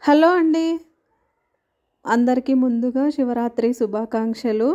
Hello అండి. అందరికీ ముందుగా శివరాత్రి శుభాకాంక్షలు.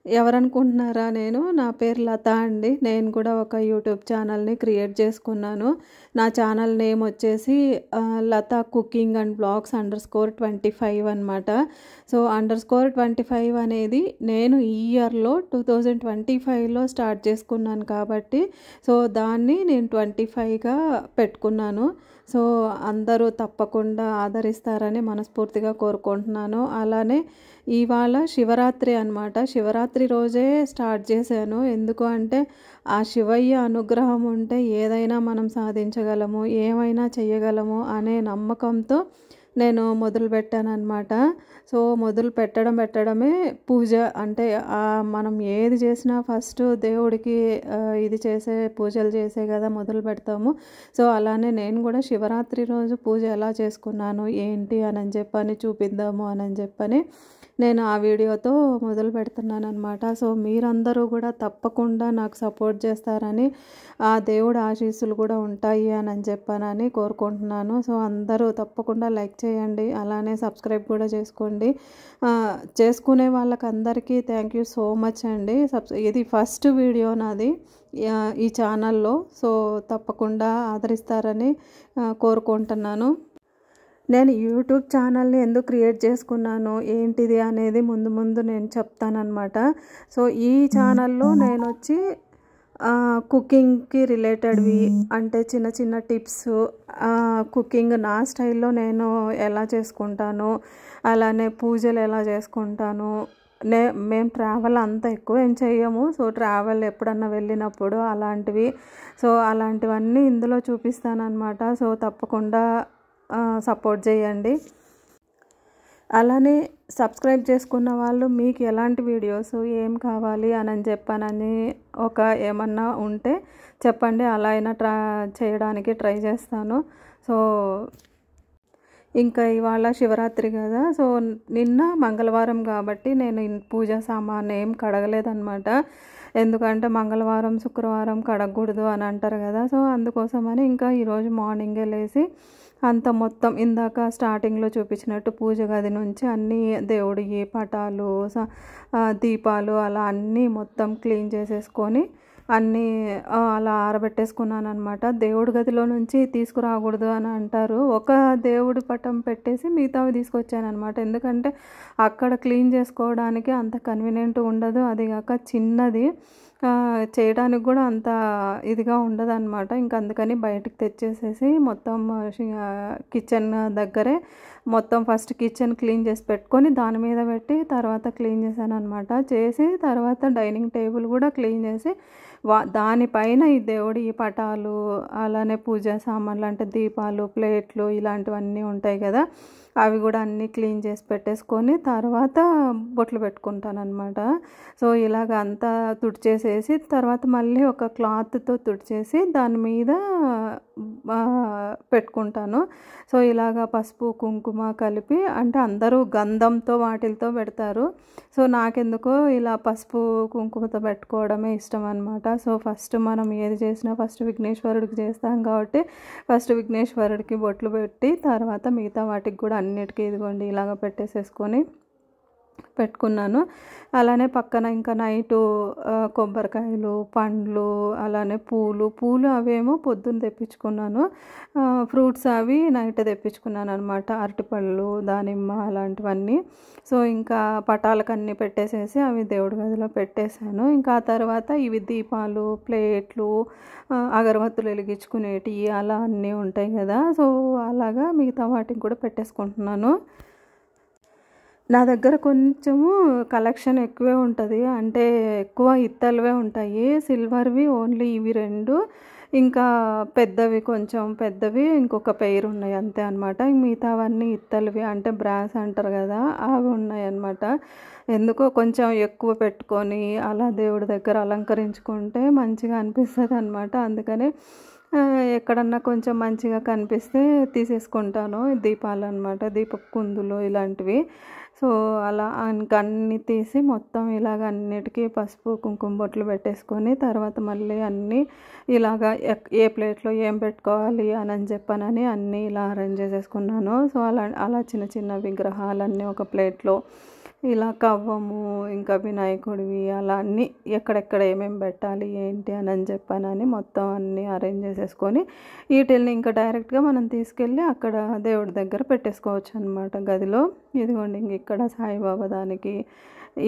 ఎవరనుకుంటున్నారా నేను? నా పేరు లత అండి. నేను కూడా ఒక యూట్యూబ్ ఛానల్‌ని క్రియేట్ చేసుకున్నాను. నా ఛానల్ నేమ్ వచ్చేసి లత కుకింగ్ అండ్ బ్లాగ్స్ _25 అనమాట. సో _25 అనేది నేను ఈ ఇయర్‌లో 2025లో స్టార్ట్ చేసుకున్నాను కాబట్టి సో దాన్ని నేను 25గా పెట్టుకున్నాను. సో అందరూ తప్పకుండా ఆదరిస్తారని మనస్ఫూర్తిగా కోరుకుంటున్నాను. అలానే ఇవాళ శివరాత్రి అనమాట. శివరాత్రి రోజే స్టార్ట్ చేశాను. ఎందుకు అంటే ఆ శివయ్య అనుగ్రహం ఉంటే ఏదైనా మనం సాధించగలము, ఏమైనా చేయగలము అనే నమ్మకంతో నేను మొదలుపెట్టానన్నమాట. సో మొదలు పెట్టడమే పూజ అంటే మనం ఏది చేసినా ఫస్ట్ దేవుడికి ఇది చేసే పూజలు చేసే కదా మొదలు పెడతాము. సో అలానే నేను కూడా శివరాత్రి రోజు పూజ ఎలా చేసుకున్నాను ఏంటి అని చెప్పని చూపిద్దాము అని చెప్పని నేను ఆ వీడియోతో మొదలు పెడుతున్నాను అనమాట. సో మీరందరూ కూడా తప్పకుండా నాకు సపోర్ట్ చేస్తారని ఆ దేవుడి ఆశీస్సులు కూడా ఉంటాయి అని చెప్పానని కోరుకుంటున్నాను. సో అందరూ తప్పకుండా లైక్ చేయండి, అలానే సబ్స్క్రైబ్ కూడా చేసుకోండి. చేసుకునే వాళ్ళకందరికీ థ్యాంక్ యూ సో మచ్ అండి. ఇది ఫస్ట్ వీడియో నాది ఈ ఛానల్లో. సో తప్పకుండా ఆదరిస్తారని కోరుకుంటున్నాను. నేను యూట్యూబ్ ఛానల్ని ఎందుకు క్రియేట్ చేసుకున్నాను ఏంటిది అనేది ముందు నేను చెప్తానన్నమాట. సో ఈ ఛానల్లో నేను వచ్చి కుకింగ్కి రిలేటెడ్వి అంటే చిన్న టిప్స్, కుకింగ్ నా స్టైల్లో నేను ఎలా చేసుకుంటాను, అలానే పూజలు ఎలా చేసుకుంటాను. మేము ట్రావెల్ అంత ఎక్కువ ఏం చేయము. సో ట్రావెల్ ఎప్పుడన్నా వెళ్ళినప్పుడు అలాంటివన్నీ ఇందులో చూపిస్తానన్నమాట. సో తప్పకుండా సపోర్ట్ చేయండి. అలానే సబ్స్క్రైబ్ చేసుకున్న వాళ్ళు మీకు ఎలాంటి వీడియోస్ ఏం కావాలి అని చెప్పానని ఏమన్నా ఉంటే చెప్పండి, అలా అయినా చేయడానికి ట్రై చేస్తాను. సో ఇంకా ఇవాళ శివరాత్రి కదా. సో నిన్న మంగళవారం కాబట్టి నేను పూజా సామాన్ ఏం కడగలేదన్నమాట. ఎందుకంటే మంగళవారం శుక్రవారం కడగకూడదు అని అంటారు కదా. సో అందుకోసమని ఇంకా ఈరోజు మార్నింగే లేచి అంత మొత్తం ఇందాక స్టార్టింగ్లో చూపించినట్టు పూజ గది నుంచి అన్నీ దేవుడి పటాలు, దీపాలు అలా అన్నీ మొత్తం క్లీన్ చేసేసుకొని అన్నీ అలా ఆరబెట్టేసుకున్నాను అనమాట. దేవుడి గదిలో నుంచి తీసుకురాకూడదు అని అంటారు. ఒక దేవుడి పటం పెట్టేసి మిగతావి తీసుకొచ్చాను అనమాట. ఎందుకంటే అక్కడ క్లీన్ చేసుకోవడానికి అంత కన్వీనియంట్ ఉండదు. అదిగాక చిన్నది చేయడానికి కూడా అంత ఇదిగా ఉండదు అనమాట. ఇంక అందుకని బయటికి తెచ్చేసేసి మొత్తం కిచెన్ దగ్గరే మొత్తం ఫస్ట్ కిచెన్ క్లీన్ చేసి పెట్టుకొని దాని మీద పెట్టి తర్వాత క్లీన్ చేశాను అనమాట. చేసి తర్వాత డైనింగ్ టేబుల్ కూడా క్లీన్ చేసి దానిపైన ఈ దేవుడి పటాలు, అలానే పూజా సామాన్లు అంటే దీపాలు, ప్లేట్లు ఇలాంటివన్నీ ఉంటాయి కదా, అవి కూడా అన్నీ క్లీన్ చేసి పెట్టేసుకొని తర్వాత బొట్లు పెట్టుకుంటాను అనమాట. సో ఇలాగ అంతా తుడిచేసేసి తర్వాత మళ్ళీ ఒక క్లాత్తో తుడిచేసి దాని మీద పెట్టుకుంటాను. సో ఇలాగ పసుపు కుంకుమ కలిపి అంటే అందరూ గంధంతో వాటిలతో పెడతారు. సో నాకెందుకో ఇలా పసుపు కుంకుమతో పెట్టుకోవడమే ఇష్టం అనమాట. సో ఫస్ట్ మనం ఏది చేసినా ఫస్ట్ విఘ్నేశ్వరుడికి చేస్తాం కాబట్టి ఫస్ట్ విఘ్నేశ్వరుడికి బొట్లు పెట్టి తర్వాత మిగతా వాటికి కూడా అన్నిటికీ ఇదిగోండి ఇలాగ పెట్టేసేసుకొని పెట్టుకున్నాను. అలానే పక్కన ఇంకా నైటు కొబ్బరికాయలు, పండ్లు, అలానే పూలు అవేమో పొద్దున్న తెప్పించుకున్నాను. ఫ్రూట్స్ అవి నైట్ తెప్పించుకున్నాను అనమాట. అరటిపళ్ళు, దానిమ్మ అలాంటివన్నీ. సో ఇంకా పటాలకు అన్నీ పెట్టేసేసి అవి దేవుడి గదిలో పెట్టేశాను. ఇంకా ఆ తర్వాత ఇవి దీపాలు, ప్లేట్లు, అగరబత్తులు వెలిగించుకునేటివి అలా అన్నీ ఉంటాయి కదా. సో అలాగా మిగతా వాటికి కూడా పెట్టేసుకుంటున్నాను. నా దగ్గర కొంచెము కలెక్షన్ ఎక్కువే ఉంటుంది. అంటే ఎక్కువ ఇత్తడివే ఉంటాయి. సిల్వర్వి ఓన్లీ ఇవి 2, ఇంకా పెద్దవి కొంచెం పెద్దవి ఇంకొక పెయిర్ ఉన్నాయి అంతే అనమాట. మిగతావన్నీ ఇత్తడివి అంటే బ్రాస్ అంటారు కదా, అవి ఉన్నాయి అన్నమాట. ఎందుకో కొంచెం ఎక్కువ పెట్టుకొని అలా దేవుడి దగ్గర అలంకరించుకుంటే మంచిగా అనిపిస్తుంది అనమాట. అందుకని ఎక్కడన్నా కొంచెం మంచిగా కనిపిస్తే తీసేసుకుంటాను దీపాలు అనమాట, దీపపు కుందులు ఇలాంటివి. సో అలా ఇంక అన్నీ తీసి మొత్తం ఇలాగ అన్నిటికీ పసుపు కుంకుమ బొట్లు పెట్టేసుకొని తర్వాత మళ్ళీ అన్నీ ఇలాగ ఏ ప్లేట్లో ఏం పెట్టుకోవాలి అని చెప్పానని అన్నీ ఇలా అరేంజ్ చేసేసుకున్నాను. సో అలా చిన్న చిన్న విగ్రహాలన్నీ ఒక ప్లేట్లో ఇలా కవ్వము ఇంకా వినాయకుడివి అలా అన్నీ ఎక్కడెక్కడ ఏమేమి పెట్టాలి ఏంటి అని చెప్పానని మొత్తం అన్నీ అరేంజ్ చేసేసుకొని వీటిల్ని ఇంకా డైరెక్ట్గా మనం తీసుకెళ్ళి అక్కడ దేవుడి దగ్గర పెట్టేసుకోవచ్చు అనమాట గదిలో. ఇదిగోండి ఇంక ఇక్కడ సాయిబాబా దానికి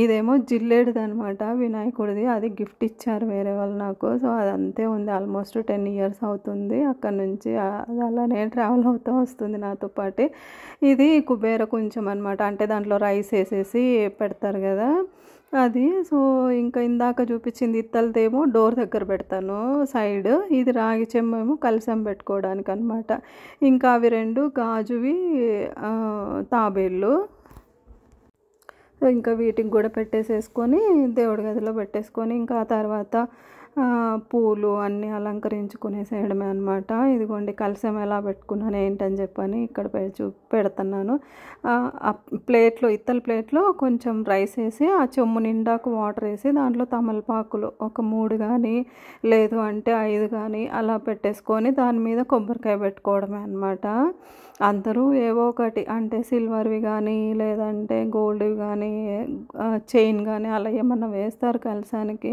ఇదేమో జిల్లేడుది అనమాట వినాయకుడిది, అది గిఫ్ట్ ఇచ్చారు వేరే వాళ్ళు నాకు. సో అది అంతే ఉంది, ఆల్మోస్ట్ 10 years అవుతుంది అక్కడ నుంచి. అది అలానే ట్రావెల్ అవుతూ వస్తుంది నాతో పాటు. ఇది కుబేర కొంచెం అనమాట, అంటే దాంట్లో రైస్ వేసేసి పెడతారు కదా అది. సో ఇంకా ఇందాక చూపించింది ఇత్తలదేమో డోర్ దగ్గర పెడతాను సైడ్, ఇది రాగి చెంబేమో కలశం పెట్టుకోవడానికి అనమాట. ఇంకా అవి 2 గాజువి తాబేళ్ళు. ఇంకా వీటికి కూడా పెట్టేసేసుకొని దేవుడి గదిలో పెట్టేసుకొని ఇంకా ఆ తర్వాత పూలు అన్నీ అలంకరించుకునేసేయడమే అనమాట. ఇదిగోండి కలశం ఎలా పెట్టుకున్నాను ఏంటని చెప్పని ఇక్కడ పెడుతున్నాను. ప్లేట్లో ఇత్తల ప్లేట్లో కొంచెం రైస్ వేసి ఆ చెమ్ము నిండాకు వాటర్ వేసి దాంట్లో తమలపాకులు ఒక 3 కానీ లేదు అంటే 5 కానీ అలా పెట్టేసుకొని దాని మీద కొబ్బరికాయ పెట్టుకోవడమే అనమాట. అందరూ ఏవో ఒకటి అంటే సిల్వర్వి కానీ లేదంటే గోల్డ్వి కానీ చైన్ కానీ అలా ఏమన్నా వేస్తారు కలశానికి.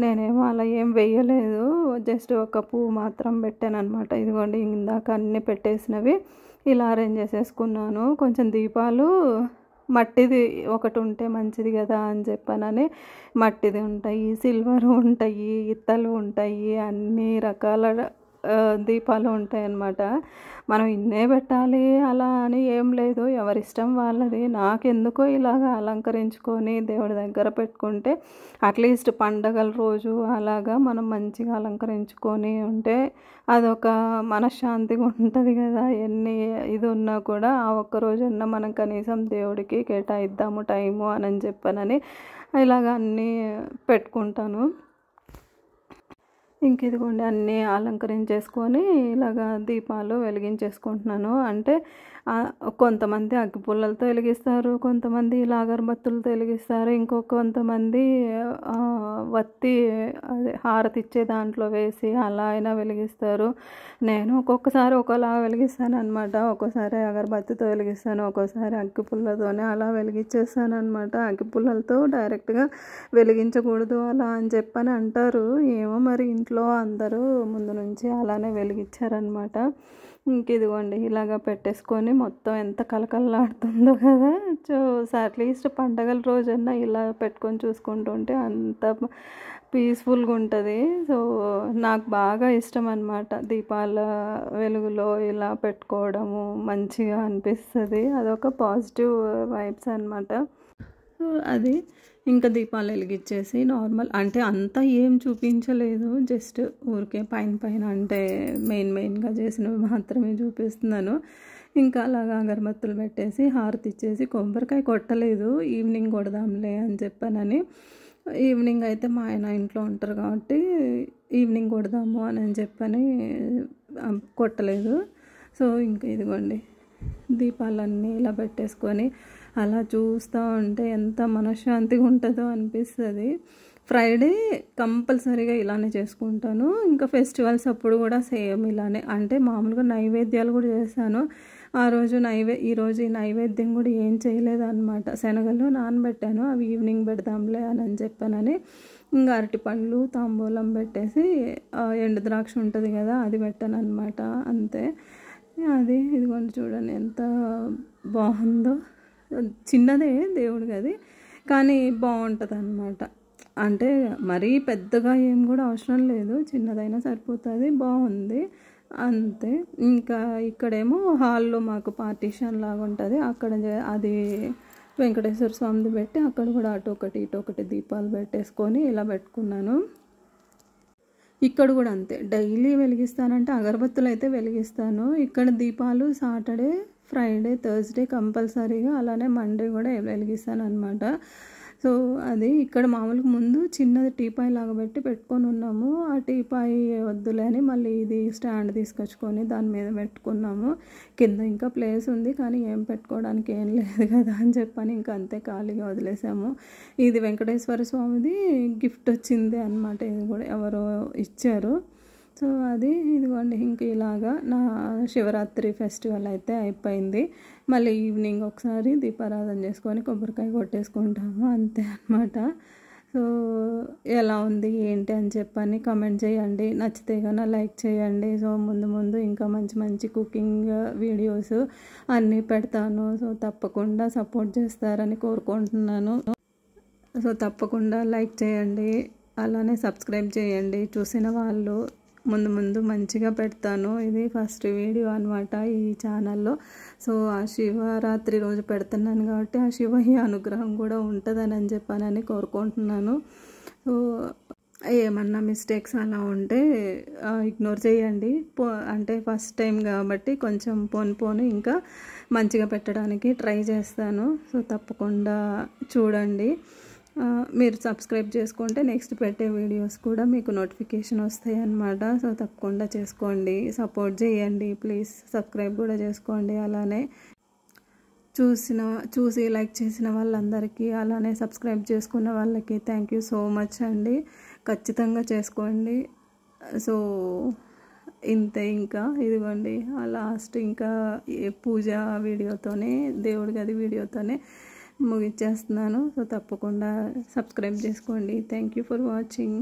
నేనేమో అలా ఏం వేయలేదు, జస్ట్ ఒక పువ్వు మాత్రం పెట్టాను అనమాట. ఇదిగోండి ఇందాక అన్నీ పెట్టేసినవి ఇలా అరేంజ్ చేసేసుకున్నాను. కొంచెం దీపాలు మట్టిది ఒకటి ఉంటే మంచిది కదా అని చెప్పానని మట్టిది ఉంటాయి, సిల్వర్ ఉంటాయి, ఇత్తలు ఉంటాయి, అన్ని రకాల దీపాలు ఉంటాయి అన్నమాట. మనం ఇన్నే పెట్టాలి అలా అని ఏం లేదు, ఎవరిష్టం వాళ్ళది. నాకెందుకో ఇలాగ అలంకరించుకొని దేవుడి దగ్గర పెట్టుకుంటే అట్లీస్ట్ పండగల రోజు అలాగా మనం మంచిగా అలంకరించుకొని ఉంటే అదొక మనశ్శాంతిగా ఉంటుంది కదా. ఎన్ని ఇది ఉన్నా కూడా ఆ ఒక్కరోజున్నా మనం కనీసం దేవుడికి కేటాయిద్దాము టైము అని చెప్పానని ఇలాగ అన్నీ పెట్టుకుంటాను. ఇంక ఇదిగోండి అన్నీ అలంకరించేసుకొని ఇలాగా దీపాలు వెలిగించేసుకుంటున్నాను. అంటే కొంతమంది అగ్గిపుల్లలతో వెలిగిస్తారు, కొంతమంది ఇలా అగరబత్తులతో వెలిగిస్తారు, కొంతమంది వత్తి అదే హారతి ఇచ్చే దాంట్లో వేసి అలా అయినా వెలిగిస్తారు. నేను ఒక్కొక్కసారి ఒకలా వెలిగిస్తాను అనమాట. ఒక్కోసారి అగరబత్తితో వెలిగిస్తాను, ఒక్కోసారి అగ్గిపుల్లతోనే అలా వెలిగించేస్తాను అనమాట. అగ్గిపుల్లలతో డైరెక్ట్గా వెలిగించకూడదు అలా అని చెప్పని అంటారు. ఏమో మరి ఇంట్లో అందరూ ముందు నుంచి అలానే వెలిగించారనమాట. ఇంక ఇదిగోండి ఇలాగ పెట్టేసుకొని మొత్తం ఎంత కలకలలాడుతుందో కదా. సో అట్లీస్ట్ పండగల రోజన్నా ఇలా పెట్టుకొని చూసుకుంటుంటే అంత పీస్ఫుల్గా ఉంటుంది. సో నాకు బాగా ఇష్టం అనమాట దీపాల వెలుగులో ఇలా పెట్టుకోవడము, మంచిగా అనిపిస్తుంది. అదొక పాజిటివ్ వైబ్స్ అనమాట. అది ఇంకా దీపాలు వెలిగించేసి నార్మల్ అంటే అంతా ఏం చూపించలేదు, జస్ట్ ఊరికే పైన అంటే మెయిన్గా చేసినవి మాత్రమే చూపిస్తున్నాను. ఇంకా అలాగా అగరబత్తులు పెట్టేసి హారతి ఇచ్చేసి కొబ్బరికాయ కొట్టలేదు, ఈవినింగ్ కొడదాంలే అని చెప్పానని. ఈవినింగ్ అయితే మా ఆయన ఇంట్లో ఉంటారు కాబట్టి ఈవినింగ్ కొడదాము అని చెప్పని కొట్టలేదు. సో ఇంకా ఇదిగోండి దీపాలన్నీ ఇలా పెట్టేసుకొని అలా చూస్తూ ఉంటే ఎంత మనశ్శాంతిగా ఉంటుందో అనిపిస్తుంది. ఫ్రైడే కంపల్సరీగా ఇలానే చేసుకుంటాను. ఇంకా ఫెస్టివల్స్ అప్పుడు కూడా సేమ్ ఇలానే, అంటే మామూలుగా నైవేద్యాలు కూడా చేశాను. ఆ రోజు ఈరోజు ఈ నైవేద్యం కూడా ఏం చేయలేదు అనమాట. శనగలు నానబెట్టాను, అవి ఈవినింగ్ పెడదాంలే అని చెప్పానని ఇంకా అరటిపళ్ళు తాంబూలం పెట్టేసి ఎండు ద్రాక్ష ఉంటుంది కదా అది పెట్టాను అనమాట. అంతే. అది ఇదిగోండి చూడండి ఎంత బాగుందో. చిన్నదే దేవుడి గది కానీ బాగుంటుంది అన్నమాట. అంటే మరీ పెద్దగా ఏం కూడా అవసరం లేదు, చిన్నదైనా సరిపోతుంది, బాగుంది అంతే. ఇంకా ఇక్కడేమో హాల్లో మాకు పార్టీషన్ లాగా ఉంటుంది, అక్కడ అది వెంకటేశ్వర స్వామిది పెట్టి అక్కడ కూడా అటు ఒకటి ఇటు ఒకటి దీపాలు పెట్టేసుకొని ఇలా పెట్టుకున్నాను. ఇక్కడ కూడా అంతే, డైలీ వెలిగిస్తానంటే అగరబత్తులు అయితే వెలిగిస్తాను. ఇక్కడ దీపాలు సాటర్డే, ఫ్రైడే, థర్స్డే కంపల్సరీగా, అలానే మండే కూడా వెలిగిస్తాను అనమాట. సో అది ఇక్కడ మామూలుగా ముందు చిన్నది టీపాయ్ లాగా పెట్టుకొని ఉన్నాము. ఆ టీపాయ్ వద్దులే అని మళ్ళీ ఇది స్టాండ్ తీసుకొచ్చుకొని దాని మీద పెట్టుకున్నాము. కింద ఇంకా ప్లేస్ ఉంది కానీ ఏం పెట్టుకోవడానికి ఏం లేదు కదా అని చెప్పని ఇంకా అంతే ఖాళీగా వదిలేసాము. ఇది వెంకటేశ్వర స్వామిది గిఫ్ట్ వచ్చింది అనమాట. ఇది కూడా ఎవరో ఇచ్చారు. సో అది ఇదిగోండి ఇంక ఇలాగా నా శివరాత్రి ఫెస్టివల్ అయితే అయిపోయింది. మళ్ళీ ఈవినింగ్ ఒకసారి దీపారాధన చేసుకొని కొబ్బరికాయ కొట్టేసుకుంటాము అంతే అనమాట. సో ఎలా ఉంది ఏంటి అని చెప్పని కమెంట్ చేయండి. నచ్చితే కన్నా లైక్ చేయండి. సో ముందు ఇంకా మంచి మంచి కుకింగ్ వీడియోస్ అన్నీ పెడతాను. సో తప్పకుండా సపోర్ట్ చేస్తారని కోరుకుంటున్నాను. సో తప్పకుండా లైక్ చేయండి, అలానే సబ్స్క్రైబ్ చేయండి. చూసిన వాళ్ళు ముందు మంచిగా పెడతాను. ఇది ఫస్ట్ వీడియో అనమాట ఈ ఛానల్లో. సో ఆ శివరాత్రి రోజు పెడుతున్నాను కాబట్టి ఆ శివయ్య అనుగ్రహం కూడా ఉంటుందని చెప్పానని కోరుకుంటున్నాను. సో ఏమన్నా మిస్టేక్స్ అలా ఉంటే ఇగ్నోర్ చేయండి. అంటే ఫస్ట్ టైం కాబట్టి కొంచెం పోను ఇంకా మంచిగా పెట్టడానికి ట్రై చేస్తాను. సో తప్పకుండా చూడండి. మీరు సబ్స్క్రైబ్ చేసుకుంటే నెక్స్ట్ పెట్టే వీడియోస్ కూడా మీకు నోటిఫికేషన్ వస్తాయి అన్నమాట. సో తప్పకుండా చేసుకోండి, సపోర్ట్ చేయండి ప్లీజ్. సబ్స్క్రైబ్ కూడా చేసుకోండి. అలానే చూసి లైక్ చేసిన వాళ్ళందరికీ, అలానే సబ్స్క్రైబ్ చేసుకున్న వాళ్ళకి థ్యాంక్ యూ సో మచ్ అండి. ఖచ్చితంగా చేసుకోండి. సో ఇంతే, ఇంకా ఇదిగోండి లాస్ట్ ఇంకా పూజ వీడియోతోనే, దేవుడి గది వీడియోతోనే ముగిచ్చేస్తున్నాను. సో తప్పకుండా సబ్స్క్రైబ్ చేసుకోండి. Thank you for watching.